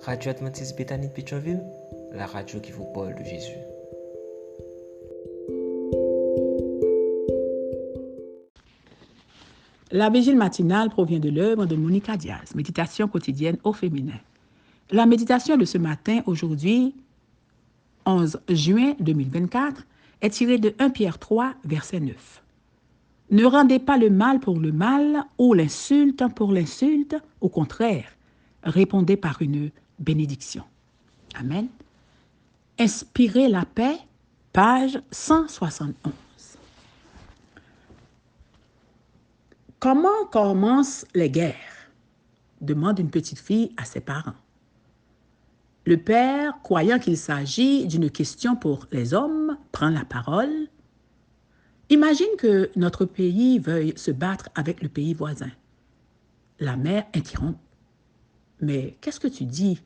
Radio Adventiste Bethany de Pétionville, la radio qui vous parle de Jésus. La vigile matinale provient de l'œuvre de Monica Diaz, Méditation quotidienne au féminin. La méditation de ce matin, aujourd'hui, 11 juin 2024, est tirée de 1 Pierre 3, verset 9. Ne rendez pas le mal pour le mal ou l'insulte pour l'insulte, au contraire, répondez par une bénédiction. Amen. Inspirez la paix, page 171. Comment commencent les guerres? Demande une petite fille à ses parents. Le père, croyant qu'il s'agit d'une question pour les hommes, prend la parole. Imagine que notre pays veuille se battre avec le pays voisin. La mère interrompt. Mais qu'est-ce que tu dis?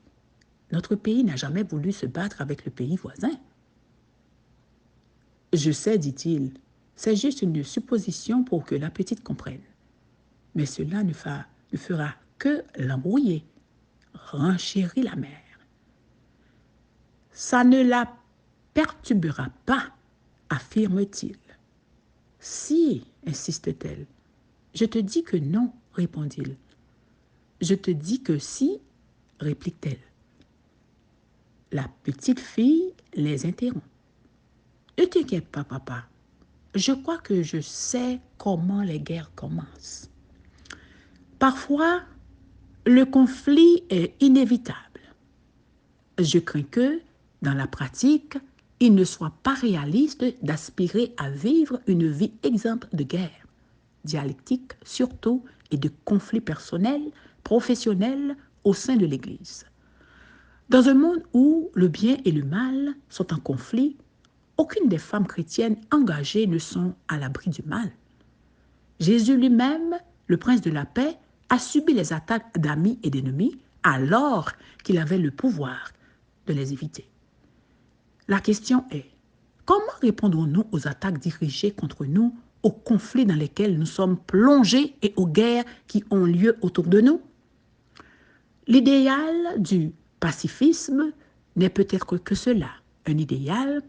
Notre pays n'a jamais voulu se battre avec le pays voisin. Je sais, dit-il, c'est juste une supposition pour que la petite comprenne. Mais cela ne fera que l'embrouiller, renchérit la mère. Ça ne la perturbera pas, affirme-t-il. Si, insiste-t-elle. Je te dis que non, répond-il. Je te dis que si, réplique-t-elle. La petite fille les interrompt. Ne t'inquiète pas, papa. Je crois que je sais comment les guerres commencent. Parfois, le conflit est inévitable. Je crains que, dans la pratique, il ne soit pas réaliste d'aspirer à vivre une vie exempte de guerre, dialectique surtout, et de conflits personnels, professionnels au sein de l'Église. Dans un monde où le bien et le mal sont en conflit, aucune des femmes chrétiennes engagées ne sont à l'abri du mal. Jésus lui-même, le prince de la paix, a subi les attaques d'amis et d'ennemis alors qu'il avait le pouvoir de les éviter. La question est, comment répondrons-nous aux attaques dirigées contre nous, aux conflits dans lesquels nous sommes plongés et aux guerres qui ont lieu autour de nous? L'idéal du pacifisme n'est peut-être que cela, un idéal,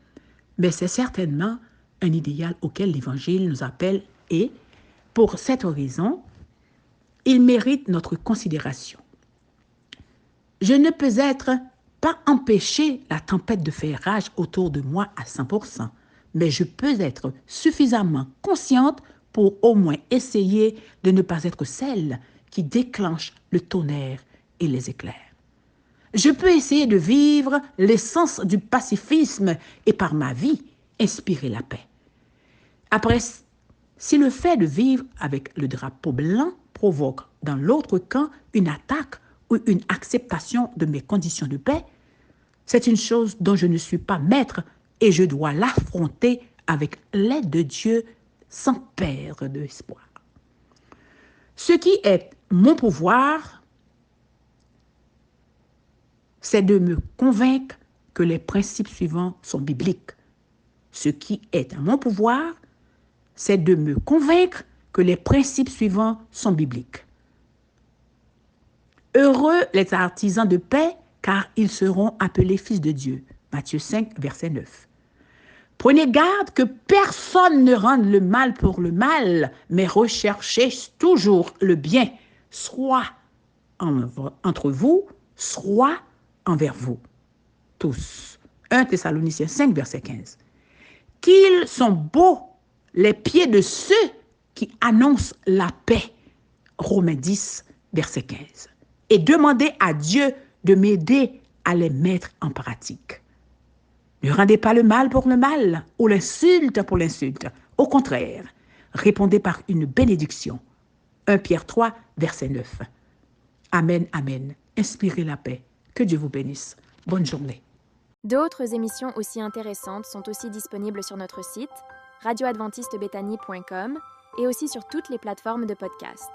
mais c'est certainement un idéal auquel l'Évangile nous appelle et, pour cette raison, il mérite notre considération. Je ne peux pas empêcher la tempête de faire rage autour de moi à 100%, mais je peux être suffisamment consciente pour au moins essayer de ne pas être celle qui déclenche le tonnerre et les éclairs. Je peux essayer de vivre l'essence du pacifisme et par ma vie inspirer la paix. Après, si le fait de vivre avec le drapeau blanc provoque dans l'autre camp une attaque ou une acceptation de mes conditions de paix, c'est une chose dont je ne suis pas maître et je dois l'affronter avec l'aide de Dieu sans perdre d'espoir. Ce qui est mon pouvoir, c'est de me convaincre que les principes suivants sont bibliques. Ce qui est à mon pouvoir, c'est de me convaincre que les principes suivants sont bibliques. Heureux les artisans de paix, car ils seront appelés fils de Dieu. Matthieu 5, verset 9. Prenez garde que personne ne rende le mal pour le mal, mais recherchez toujours le bien, soit entre vous, soit envers vous, tous. 1 Thessaloniciens 5, verset 15. Qu'ils sont beaux les pieds de ceux qui annoncent la paix. Romains 10, verset 15. Et demandez à Dieu de m'aider à les mettre en pratique. Ne rendez pas le mal pour le mal ou l'insulte pour l'insulte. Au contraire, répondez par une bénédiction. 1 Pierre 3, verset 9. Amen, amen. Inspirez la paix. Que Dieu vous bénisse. Bonne journée. D'autres émissions aussi intéressantes sont aussi disponibles sur notre site radioadventistebethany.com et aussi sur toutes les plateformes de podcast.